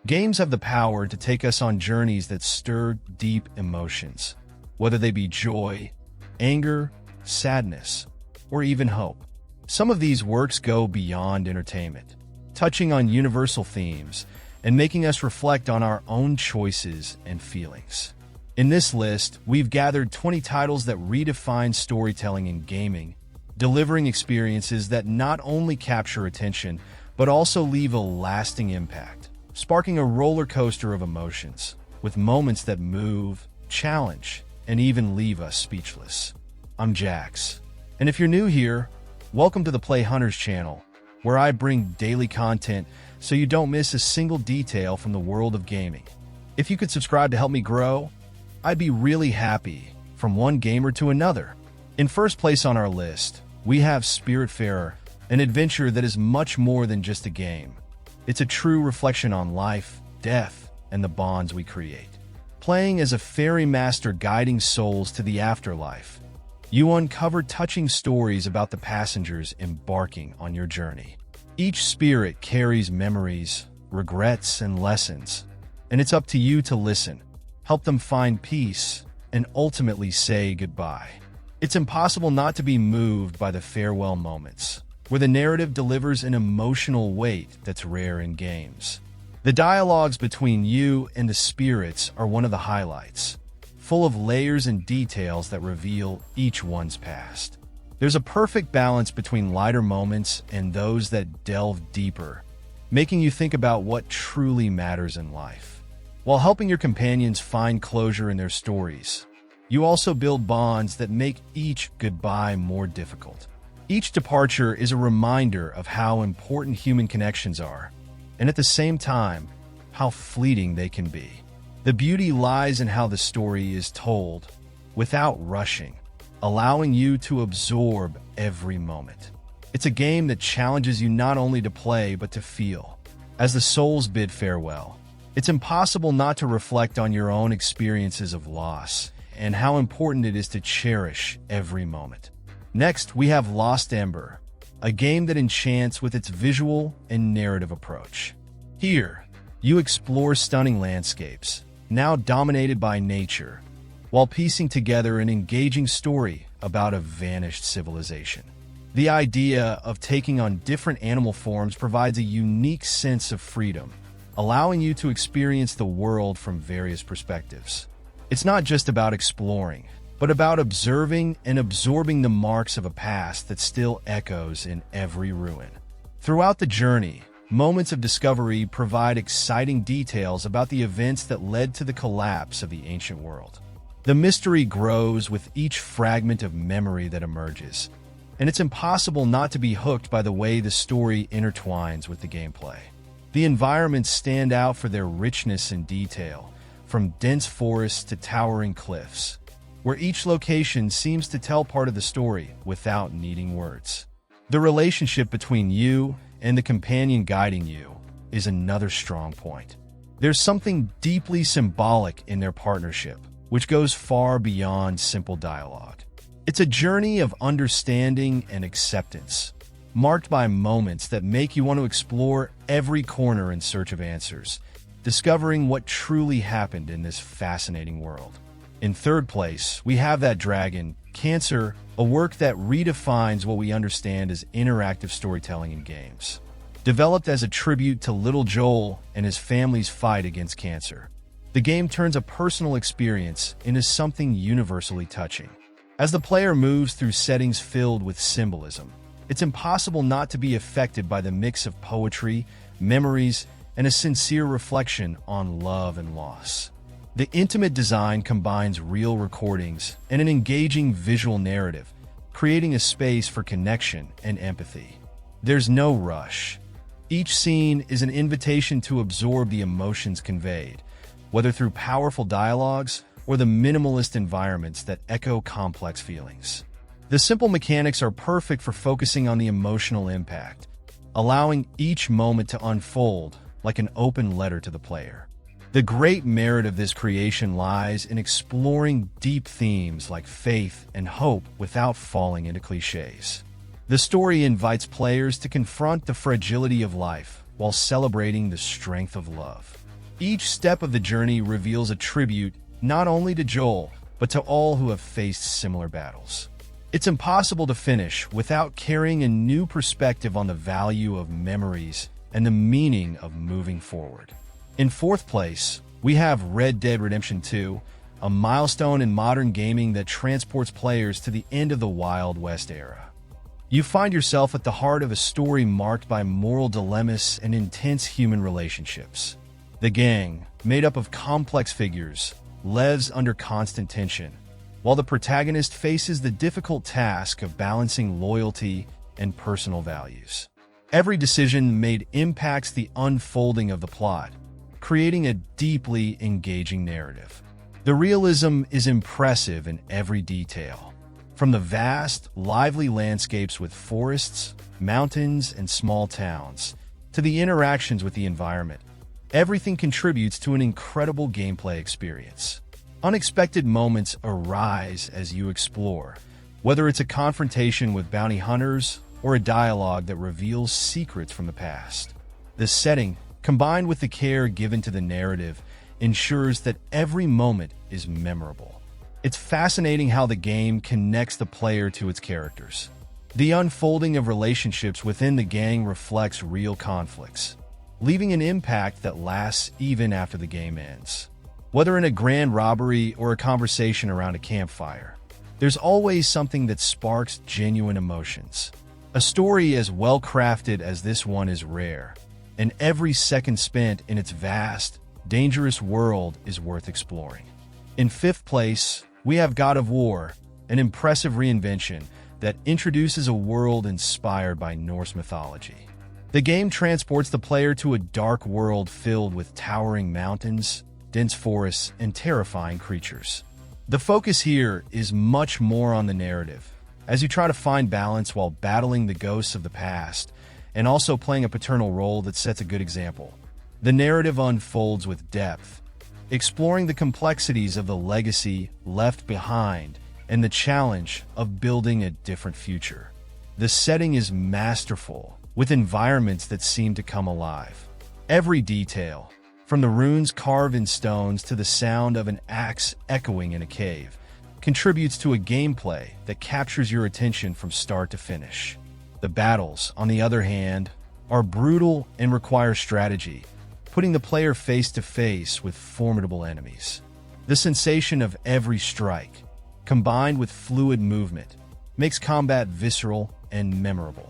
Games have the power to take us on journeys that stir deep emotions, whether they be joy, anger, sadness, or even hope. Some of these works go beyond entertainment, touching on universal themes and making us reflect on our own choices and feelings. In this list, we've gathered 20 titles that redefine storytelling in gaming, delivering experiences that not only capture attention, but also leave a lasting impact, sparking a roller coaster of emotions, with moments that move, challenge, and even leave us speechless. I'm Jax, and if you're new here, welcome to the Play Hunters channel, where I bring daily content so you don't miss a single detail from the world of gaming. If you could subscribe to help me grow, I'd be really happy. From one gamer to another. In first place on our list, we have Spiritfarer, an adventure that is much more than just a game. It's a true reflection on life, death, and the bonds we create. Playing as a fairy master guiding souls to the afterlife, you uncover touching stories about the passengers embarking on your journey. Each spirit carries memories, regrets, and lessons, and it's up to you to listen, help them find peace, and ultimately say goodbye. It's impossible not to be moved by the farewell moments, where the narrative delivers an emotional weight that's rare in games. The dialogues between you and the spirits are one of the highlights, full of layers and details that reveal each one's past. There's a perfect balance between lighter moments and those that delve deeper, making you think about what truly matters in life. While helping your companions find closure in their stories, you also build bonds that make each goodbye more difficult. Each departure is a reminder of how important human connections are, and at the same time, how fleeting they can be. The beauty lies in how the story is told, without rushing, allowing you to absorb every moment. It's a game that challenges you not only to play, but to feel. As the souls bid farewell, it's impossible not to reflect on your own experiences of loss and how important it is to cherish every moment. Next, we have Lost Ember, a game that enchants with its visual and narrative approach. Here, you explore stunning landscapes, now dominated by nature, while piecing together an engaging story about a vanished civilization. The idea of taking on different animal forms provides a unique sense of freedom, allowing you to experience the world from various perspectives. It's not just about exploring, but about observing and absorbing the marks of a past that still echoes in every ruin. Throughout the journey, moments of discovery provide exciting details about the events that led to the collapse of the ancient world. The mystery grows with each fragment of memory that emerges, and it's impossible not to be hooked by the way the story intertwines with the gameplay. The environments stand out for their richness and detail, from dense forests to towering cliffs, where each location seems to tell part of the story without needing words. The relationship between you and the companion guiding you is another strong point. There's something deeply symbolic in their partnership, which goes far beyond simple dialogue. It's a journey of understanding and acceptance, marked by moments that make you want to explore every corner in search of answers, discovering what truly happened in this fascinating world. In third place, we have that dragon, Cancer, a work that redefines what we understand as interactive storytelling in games. Developed as a tribute to little Joel and his family's fight against cancer, the game turns a personal experience into something universally touching. As the player moves through settings filled with symbolism, it's impossible not to be affected by the mix of poetry, memories, and a sincere reflection on love and loss. The intimate design combines real recordings and an engaging visual narrative, creating a space for connection and empathy. There's no rush. Each scene is an invitation to absorb the emotions conveyed, whether through powerful dialogues or the minimalist environments that echo complex feelings. The simple mechanics are perfect for focusing on the emotional impact, allowing each moment to unfold like an open letter to the player. The great merit of this creation lies in exploring deep themes like faith and hope without falling into cliches. The story invites players to confront the fragility of life while celebrating the strength of love. Each step of the journey reveals a tribute not only to Joel, but to all who have faced similar battles. It's impossible to finish without carrying a new perspective on the value of memories and the meaning of moving forward. In fourth place, we have Red Dead Redemption 2, a milestone in modern gaming that transports players to the end of the Wild West era. You find yourself at the heart of a story marked by moral dilemmas and intense human relationships. The gang, made up of complex figures, lives under constant tension, while the protagonist faces the difficult task of balancing loyalty and personal values. Every decision made impacts the unfolding of the plot, creating a deeply engaging narrative. The realism is impressive in every detail, from the vast, lively landscapes with forests, mountains, and small towns, to the interactions with the environment. Everything contributes to an incredible gameplay experience. Unexpected moments arise as you explore, whether it's a confrontation with bounty hunters or a dialogue that reveals secrets from the past. The setting, combined with the care given to the narrative, ensures that every moment is memorable. It's fascinating how the game connects the player to its characters. The unfolding of relationships within the gang reflects real conflicts, leaving an impact that lasts even after the game ends. Whether in a grand robbery or a conversation around a campfire, there's always something that sparks genuine emotions. A story as well-crafted as this one is rare, and every second spent in its vast, dangerous world is worth exploring. In fifth place, we have God of War, an impressive reinvention that introduces a world inspired by Norse mythology. The game transports the player to a dark world filled with towering mountains, dense forests, and terrifying creatures. The focus here is much more on the narrative, as you try to find balance while battling the ghosts of the past, and also playing a paternal role that sets a good example. The narrative unfolds with depth, exploring the complexities of the legacy left behind and the challenge of building a different future. The setting is masterful, with environments that seem to come alive. Every detail, from the runes carved in stones to the sound of an axe echoing in a cave, contributes to a gameplay that captures your attention from start to finish. The battles, on the other hand, are brutal and require strategy, putting the player face to face with formidable enemies. The sensation of every strike, combined with fluid movement, makes combat visceral and memorable.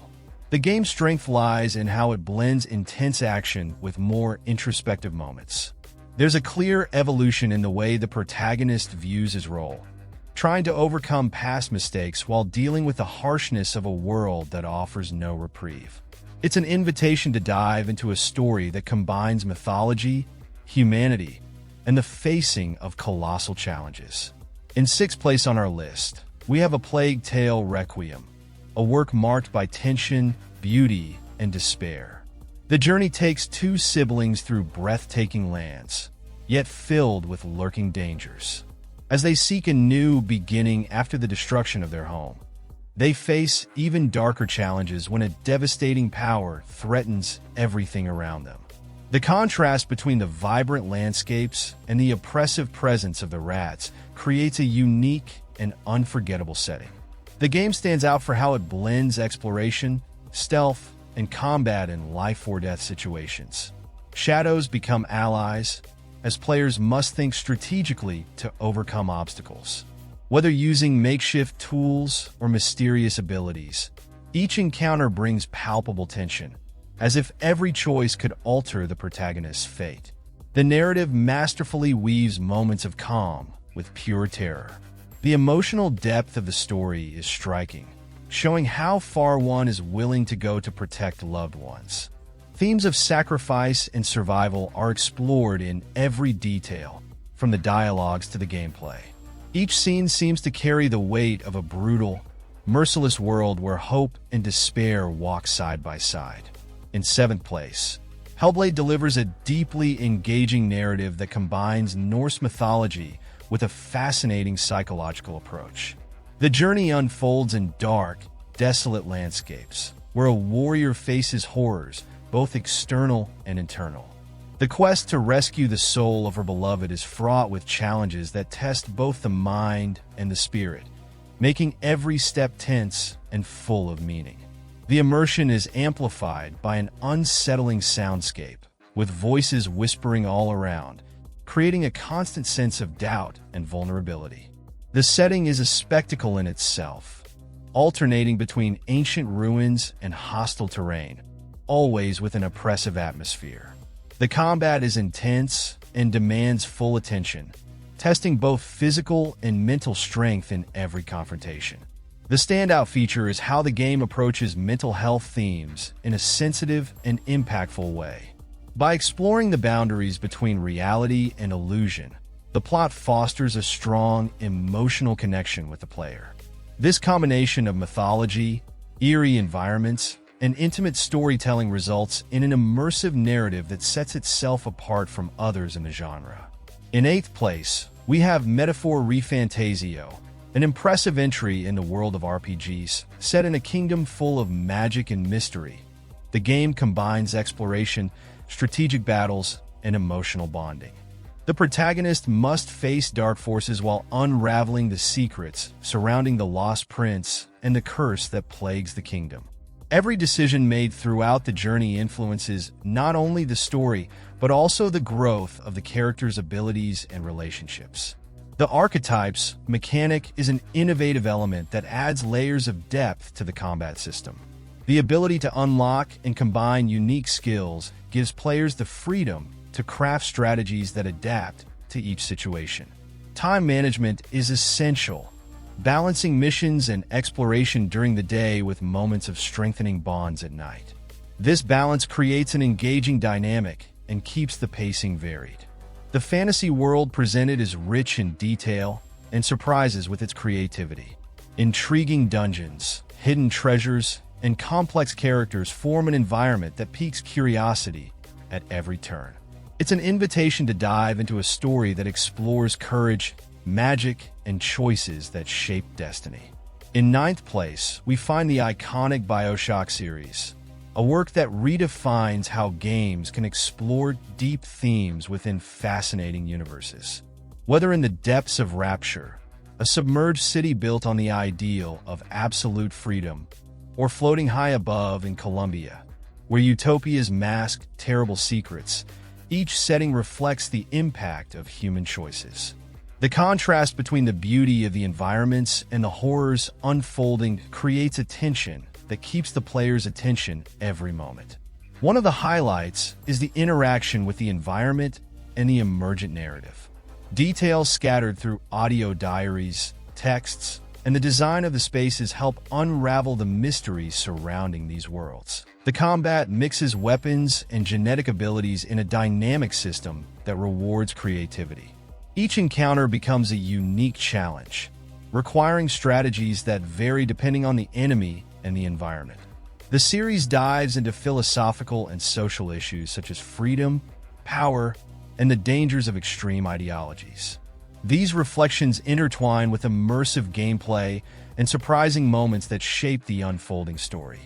The game's strength lies in how it blends intense action with more introspective moments. There's a clear evolution in the way the protagonist views his role, trying to overcome past mistakes while dealing with the harshness of a world that offers no reprieve. It's an invitation to dive into a story that combines mythology, humanity, and the facing of colossal challenges. In sixth place on our list, we have A Plague Tale: Requiem, a work marked by tension, beauty, and despair. The journey takes two siblings through breathtaking lands, yet filled with lurking dangers. As they seek a new beginning after the destruction of their home, they face even darker challenges when a devastating power threatens everything around them. The contrast between the vibrant landscapes and the oppressive presence of the rats creates a unique and unforgettable setting. The game stands out for how it blends exploration, stealth, and combat in life-or-death situations. Shadows become allies, as players must think strategically to overcome obstacles. Whether using makeshift tools or mysterious abilities, each encounter brings palpable tension, as if every choice could alter the protagonist's fate. The narrative masterfully weaves moments of calm with pure terror. The emotional depth of the story is striking, showing how far one is willing to go to protect loved ones. Themes of sacrifice and survival are explored in every detail, from the dialogues to the gameplay. Each scene seems to carry the weight of a brutal, merciless world where hope and despair walk side by side. In seventh place, Hellblade delivers a deeply engaging narrative that combines Norse mythology with a fascinating psychological approach. The journey unfolds in dark, desolate landscapes, where a warrior faces horrors, both external and internal. The quest to rescue the soul of her beloved is fraught with challenges that test both the mind and the spirit, making every step tense and full of meaning. The immersion is amplified by an unsettling soundscape, with voices whispering all around, creating a constant sense of doubt and vulnerability. The setting is a spectacle in itself, alternating between ancient ruins and hostile terrain, always with an oppressive atmosphere. The combat is intense and demands full attention, testing both physical and mental strength in every confrontation. The standout feature is how the game approaches mental health themes in a sensitive and impactful way. By exploring the boundaries between reality and illusion, the plot fosters a strong emotional connection with the player. This combination of mythology, eerie environments, and intimate storytelling results in an immersive narrative that sets itself apart from others in the genre. In 8th place, we have Metaphor ReFantazio, an impressive entry in the world of RPGs, set in a kingdom full of magic and mystery. The game combines exploration, strategic battles, and emotional bonding. The protagonist must face dark forces while unraveling the secrets surrounding the Lost Prince and the curse that plagues the kingdom. Every decision made throughout the journey influences not only the story, but also the growth of the character's abilities and relationships. The archetypes mechanic is an innovative element that adds layers of depth to the combat system. The ability to unlock and combine unique skills gives players the freedom to craft strategies that adapt to each situation. Time management is essential, balancing missions and exploration during the day with moments of strengthening bonds at night. This balance creates an engaging dynamic and keeps the pacing varied. The fantasy world presented is rich in detail and surprises with its creativity. Intriguing dungeons, hidden treasures, and complex characters form an environment that piques curiosity at every turn. It's an invitation to dive into a story that explores courage, magic, and choices that shape destiny. In 9th place, we find the iconic BioShock series, a work that redefines how games can explore deep themes within fascinating universes. Whether in the depths of Rapture, a submerged city built on the ideal of absolute freedom, or floating high above in Columbia, where utopias mask terrible secrets, each setting reflects the impact of human choices. The contrast between the beauty of the environments and the horrors unfolding creates a tension that keeps the player's attention every moment. One of the highlights is the interaction with the environment and the emergent narrative. Details scattered through audio diaries, texts, and the design of the spaces help unravel the mysteries surrounding these worlds. The combat mixes weapons and genetic abilities in a dynamic system that rewards creativity. Each encounter becomes a unique challenge, requiring strategies that vary depending on the enemy and the environment. The series dives into philosophical and social issues such as freedom, power, and the dangers of extreme ideologies. These reflections intertwine with immersive gameplay and surprising moments that shape the unfolding story.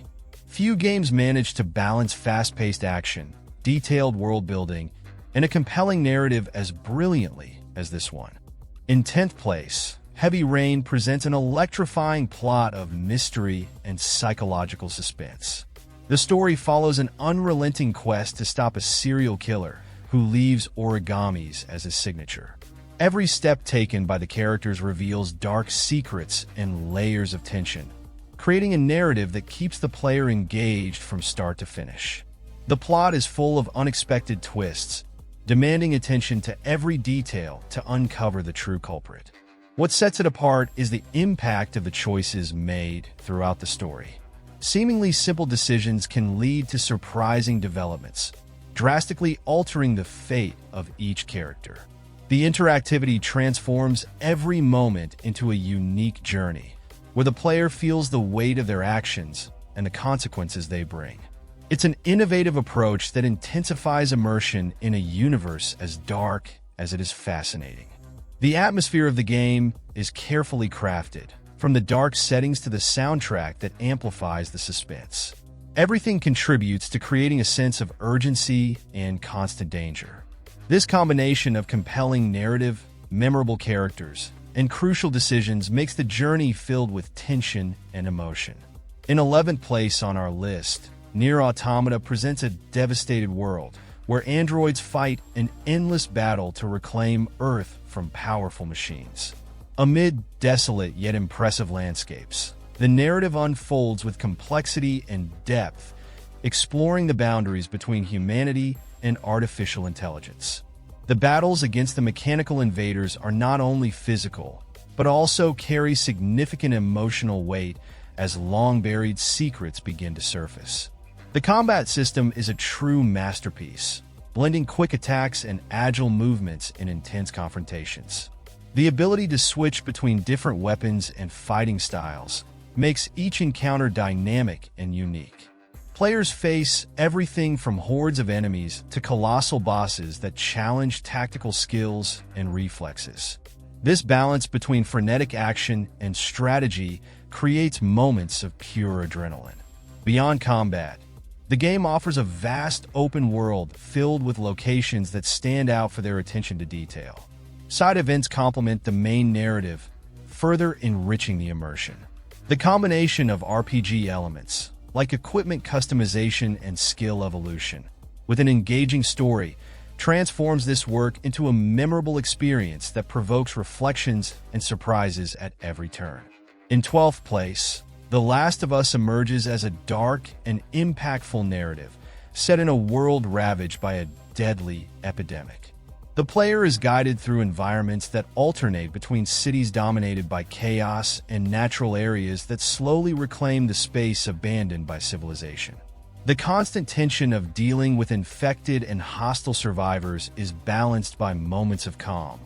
Few games manage to balance fast-paced action, detailed world-building, and a compelling narrative as brilliantly as this one. In 10th place, Heavy Rain presents an electrifying plot of mystery and psychological suspense. The story follows an unrelenting quest to stop a serial killer who leaves origamis as his signature. Every step taken by the characters reveals dark secrets and layers of tension, creating a narrative that keeps the player engaged from start to finish. The plot is full of unexpected twists, demanding attention to every detail to uncover the true culprit. What sets it apart is the impact of the choices made throughout the story. Seemingly simple decisions can lead to surprising developments, drastically altering the fate of each character. The interactivity transforms every moment into a unique journey, where the player feels the weight of their actions and the consequences they bring. It's an innovative approach that intensifies immersion in a universe as dark as it is fascinating. The atmosphere of the game is carefully crafted, from the dark settings to the soundtrack that amplifies the suspense. Everything contributes to creating a sense of urgency and constant danger. This combination of compelling narrative, memorable characters, and crucial decisions makes the journey filled with tension and emotion. In 11th place on our list, NieR Automata presents a devastated world where androids fight an endless battle to reclaim Earth from powerful machines. Amid desolate yet impressive landscapes, the narrative unfolds with complexity and depth, exploring the boundaries between humanity and artificial intelligence. The battles against the mechanical invaders are not only physical, but also carry significant emotional weight as long-buried secrets begin to surface. The combat system is a true masterpiece, blending quick attacks and agile movements in intense confrontations. The ability to switch between different weapons and fighting styles makes each encounter dynamic and unique. Players face everything from hordes of enemies to colossal bosses that challenge tactical skills and reflexes. This balance between frenetic action and strategy creates moments of pure adrenaline. Beyond combat, the game offers a vast open world filled with locations that stand out for their attention to detail. Side events complement the main narrative, further enriching the immersion. The combination of RPG elements, like equipment customization and skill evolution, with an engaging story, transforms this work into a memorable experience that provokes reflections and surprises at every turn. In 12th place, The Last of Us emerges as a dark and impactful narrative set in a world ravaged by a deadly epidemic. The player is guided through environments that alternate between cities dominated by chaos and natural areas that slowly reclaim the space abandoned by civilization. The constant tension of dealing with infected and hostile survivors is balanced by moments of calm,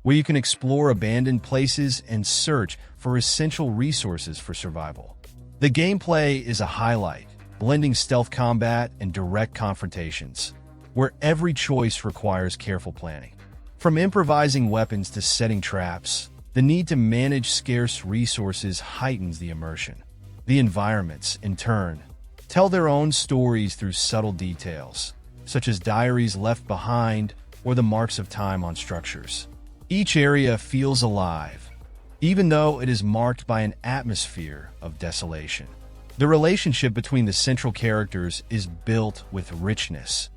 where you can explore abandoned places and search for essential resources for survival. The gameplay is a highlight, blending stealth combat and direct confrontations, where every choice requires careful planning. From improvising weapons to setting traps, the need to manage scarce resources heightens the immersion. The environments, in turn, tell their own stories through subtle details, such as diaries left behind or the marks of time on structures. Each area feels alive, even though it is marked by an atmosphere of desolation. The relationship between the central characters is built with richness,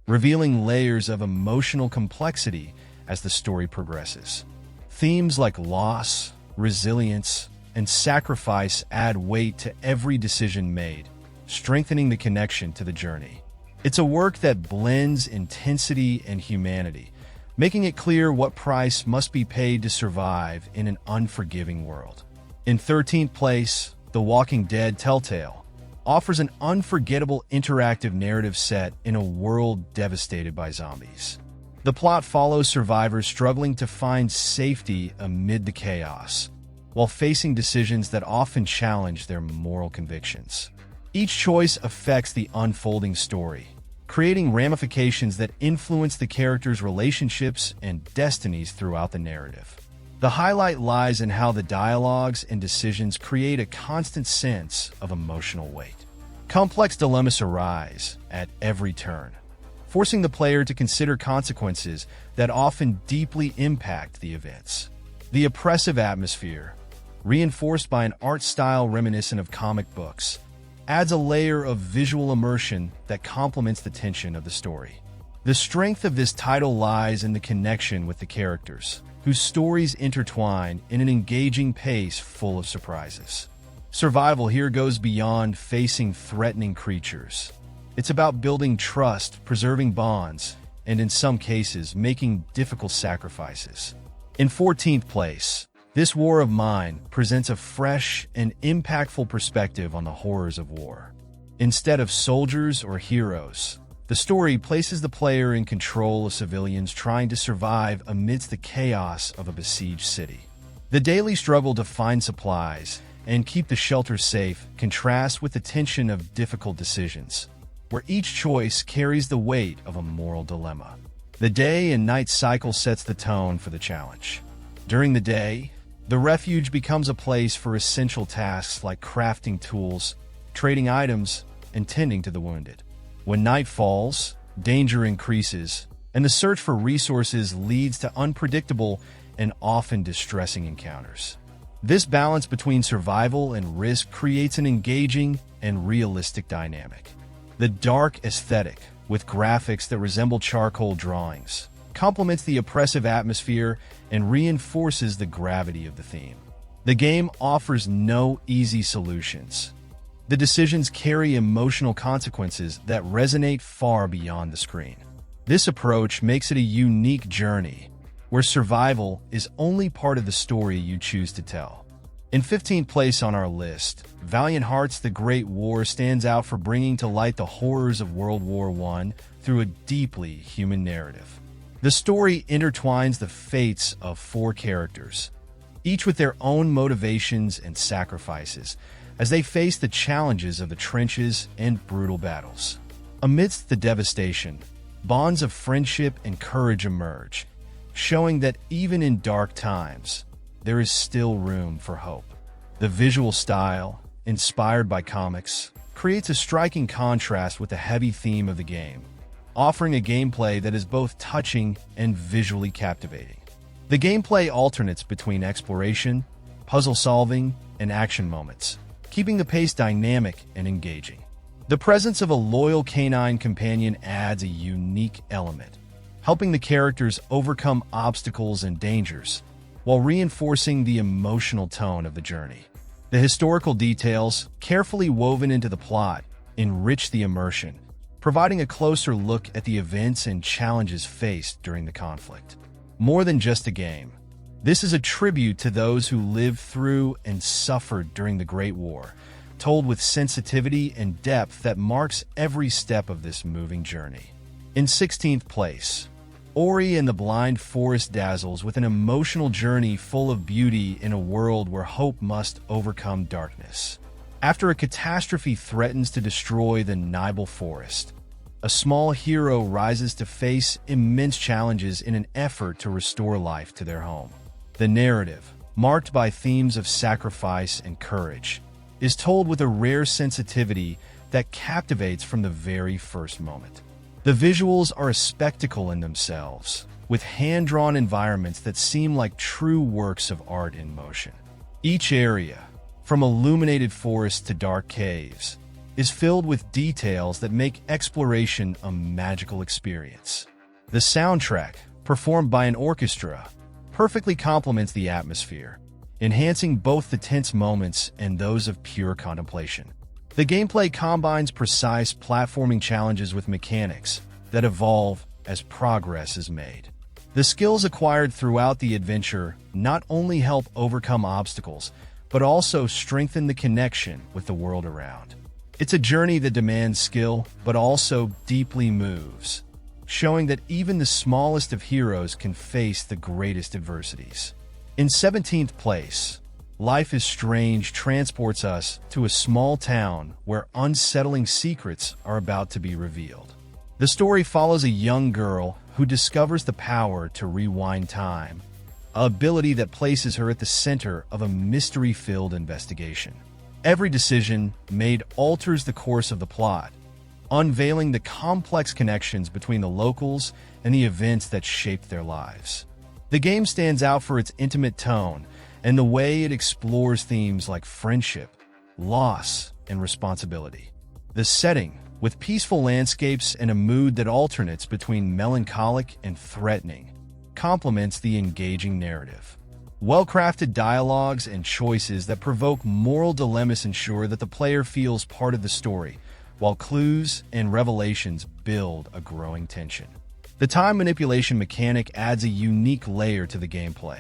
revealing layers of emotional complexity as the story progresses. Themes like loss, resilience, and sacrifice add weight to every decision made, strengthening the connection to the journey. It's a work that blends intensity and humanity, making it clear what price must be paid to survive in an unforgiving world. In 13th place, The Walking Dead Telltale offers an unforgettable interactive narrative set in a world devastated by zombies. The plot follows survivors struggling to find safety amid the chaos, while facing decisions that often challenge their moral convictions. Each choice affects the unfolding story, creating ramifications that influence the characters' relationships and destinies throughout the narrative. The highlight lies in how the dialogues and decisions create a constant sense of emotional weight. Complex dilemmas arise at every turn, forcing the player to consider consequences that often deeply impact the events. The oppressive atmosphere, reinforced by an art style reminiscent of comic books, adds a layer of visual immersion that complements the tension of the story. The strength of this title lies in the connection with the characters, whose stories intertwine in an engaging pace full of surprises. Survival here goes beyond facing threatening creatures. It's about building trust, preserving bonds, and in some cases, making difficult sacrifices. In 14th place, This War of Mine presents a fresh and impactful perspective on the horrors of war. Instead of soldiers or heroes, the story places the player in control of civilians trying to survive amidst the chaos of a besieged city. The daily struggle to find supplies and keep the shelter safe contrasts with the tension of difficult decisions, where each choice carries the weight of a moral dilemma. The day and night cycle sets the tone for the challenge. During the day, the refuge becomes a place for essential tasks like crafting tools, trading items, and tending to the wounded. When night falls, danger increases, and the search for resources leads to unpredictable and often distressing encounters. This balance between survival and risk creates an engaging and realistic dynamic. The dark aesthetic, with graphics that resemble charcoal drawings, complements the oppressive atmosphere and reinforces the gravity of the theme. The game offers no easy solutions. The decisions carry emotional consequences that resonate far beyond the screen. This approach makes it a unique journey, where survival is only part of the story you choose to tell. In 15th place on our list, Valiant Hearts: The Great War stands out for bringing to light the horrors of World War I through a deeply human narrative. The story intertwines the fates of 4 characters, each with their own motivations and sacrifices, as they face the challenges of the trenches and brutal battles. Amidst the devastation, bonds of friendship and courage emerge, showing that even in dark times, there is still room for hope. The visual style, inspired by comics, creates a striking contrast with the heavy theme of the game, offering a gameplay that is both touching and visually captivating. The gameplay alternates between exploration, puzzle solving, and action moments, keeping the pace dynamic and engaging. The presence of a loyal canine companion adds a unique element, helping the characters overcome obstacles and dangers, while reinforcing the emotional tone of the journey. The historical details, carefully woven into the plot, enrich the immersion, providing a closer look at the events and challenges faced during the conflict. More than just a game, this is a tribute to those who lived through and suffered during the Great War, told with sensitivity and depth that marks every step of this moving journey. In 16th place, Ori and the Blind Forest dazzles with an emotional journey full of beauty in a world where hope must overcome darkness. After a catastrophe threatens to destroy the Nibel Forest, a small hero rises to face immense challenges in an effort to restore life to their home. The narrative, marked by themes of sacrifice and courage, is told with a rare sensitivity that captivates from the very first moment. The visuals are a spectacle in themselves, with hand-drawn environments that seem like true works of art in motion. Each area, from illuminated forests to dark caves, is filled with details that make exploration a magical experience. The soundtrack, performed by an orchestra, perfectly complements the atmosphere, enhancing both the tense moments and those of pure contemplation. The gameplay combines precise platforming challenges with mechanics that evolve as progress is made. The skills acquired throughout the adventure not only help overcome obstacles, but also strengthen the connection with the world around. It's a journey that demands skill, but also deeply moves, showing that even the smallest of heroes can face the greatest adversities. In 17th place, Life is Strange transports us to a small town where unsettling secrets are about to be revealed. The story follows a young girl who discovers the power to rewind time, an ability that places her at the center of a mystery-filled investigation. Every decision made alters the course of the plot, unveiling the complex connections between the locals and the events that shaped their lives. The game stands out for its intimate tone and the way it explores themes like friendship, loss, and responsibility. The setting, with peaceful landscapes and a mood that alternates between melancholic and threatening, complements the engaging narrative. Well-crafted dialogues and choices that provoke moral dilemmas ensure that the player feels part of the story, while clues and revelations build a growing tension. The time manipulation mechanic adds a unique layer to the gameplay,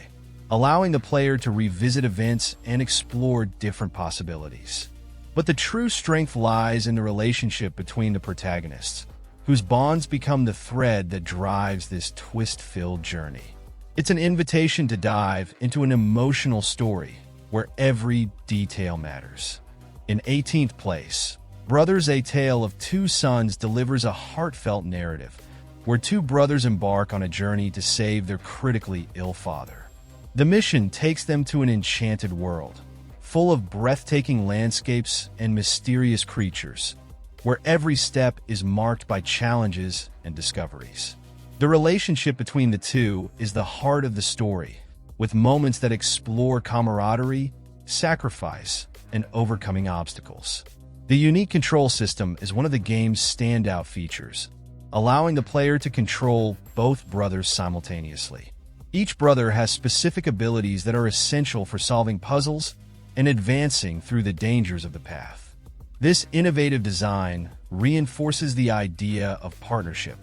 allowing the player to revisit events and explore different possibilities. But the true strength lies in the relationship between the protagonists, whose bonds become the thread that drives this twist-filled journey. It's an invitation to dive into an emotional story where every detail matters. In 18th place, Brothers: A Tale of Two Sons delivers a heartfelt narrative where two brothers embark on a journey to save their critically ill father. The mission takes them to an enchanted world, full of breathtaking landscapes and mysterious creatures, where every step is marked by challenges and discoveries. The relationship between the two is the heart of the story, with moments that explore camaraderie, sacrifice, and overcoming obstacles. The unique control system is one of the game's standout features, allowing the player to control both brothers simultaneously. Each brother has specific abilities that are essential for solving puzzles and advancing through the dangers of the path. This innovative design reinforces the idea of partnership,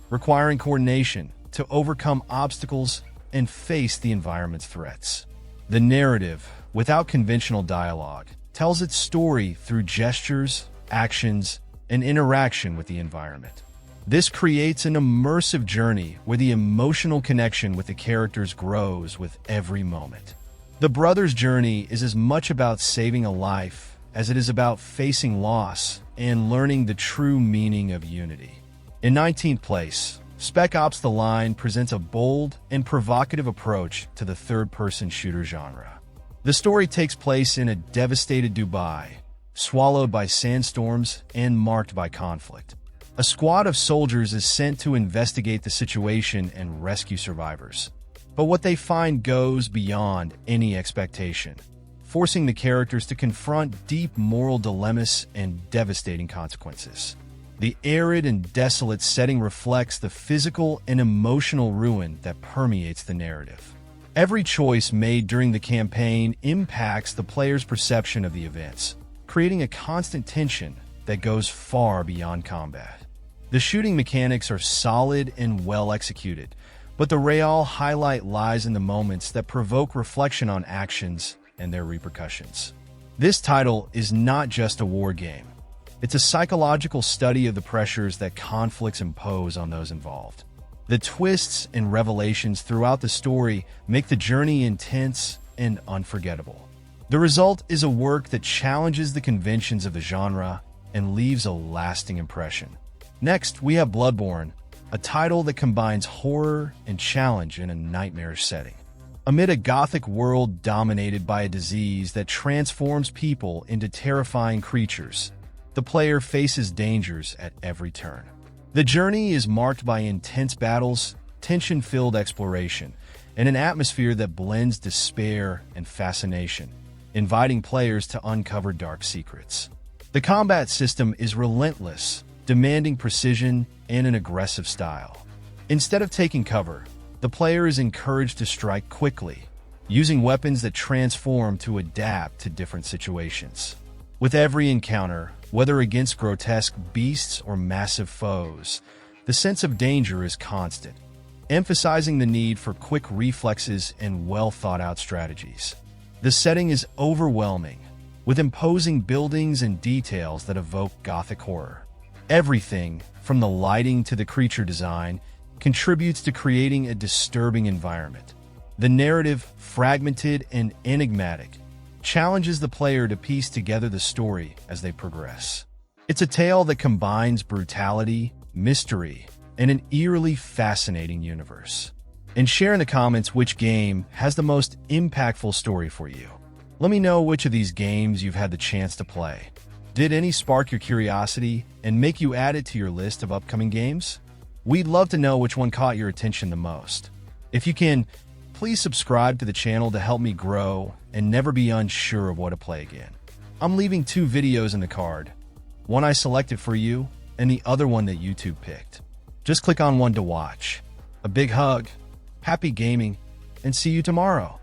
requiring coordination to overcome obstacles and face the environment's threats. The narrative, without conventional dialogue, tells its story through gestures, actions, and interaction with the environment. This creates an immersive journey where the emotional connection with the characters grows with every moment. The brothers' journey is as much about saving a life as it is about facing loss and learning the true meaning of unity. In 19th place, Spec Ops: The Line presents a bold and provocative approach to the third-person shooter genre. The story takes place in a devastated Dubai, swallowed by sandstorms and marked by conflict. A squad of soldiers is sent to investigate the situation and rescue survivors. But what they find goes beyond any expectation, forcing the characters to confront deep moral dilemmas and devastating consequences. The arid and desolate setting reflects the physical and emotional ruin that permeates the narrative. Every choice made during the campaign impacts the player's perception of the events, creating a constant tension that goes far beyond combat. The shooting mechanics are solid and well executed, but the real highlight lies in the moments that provoke reflection on actions and their repercussions. This title is not just a war game. It's a psychological study of the pressures that conflicts impose on those involved. The twists and revelations throughout the story make the journey intense and unforgettable. The result is a work that challenges the conventions of the genre and leaves a lasting impression. Next, we have Bloodborne, a title that combines horror and challenge in a nightmarish setting. Amid a gothic world dominated by a disease that transforms people into terrifying creatures, the player faces dangers at every turn. The journey is marked by intense battles, tension-filled exploration, and an atmosphere that blends despair and fascination, inviting players to uncover dark secrets. The combat system is relentless, demanding precision and an aggressive style. Instead of taking cover, the player is encouraged to strike quickly, using weapons that transform to adapt to different situations. With every encounter, whether against grotesque beasts or massive foes, the sense of danger is constant, emphasizing the need for quick reflexes and well-thought-out strategies. The setting is overwhelming, with imposing buildings and details that evoke gothic horror. Everything, from the lighting to the creature design, contributes to creating a disturbing environment. The narrative, fragmented and enigmatic, challenges the player to piece together the story as they progress. It's a tale that combines brutality, mystery, and an eerily fascinating universe. And share in the comments which game has the most impactful story for you. Let me know which of these games you've had the chance to play. Did any spark your curiosity and make you add it to your list of upcoming games? We'd love to know which one caught your attention the most. If you can, please subscribe to the channel to help me grow and never be unsure of what to play again. I'm leaving 2 videos in the card, one I selected for you and the other one that YouTube picked. Just click on one to watch. A big hug, happy gaming, and see you tomorrow.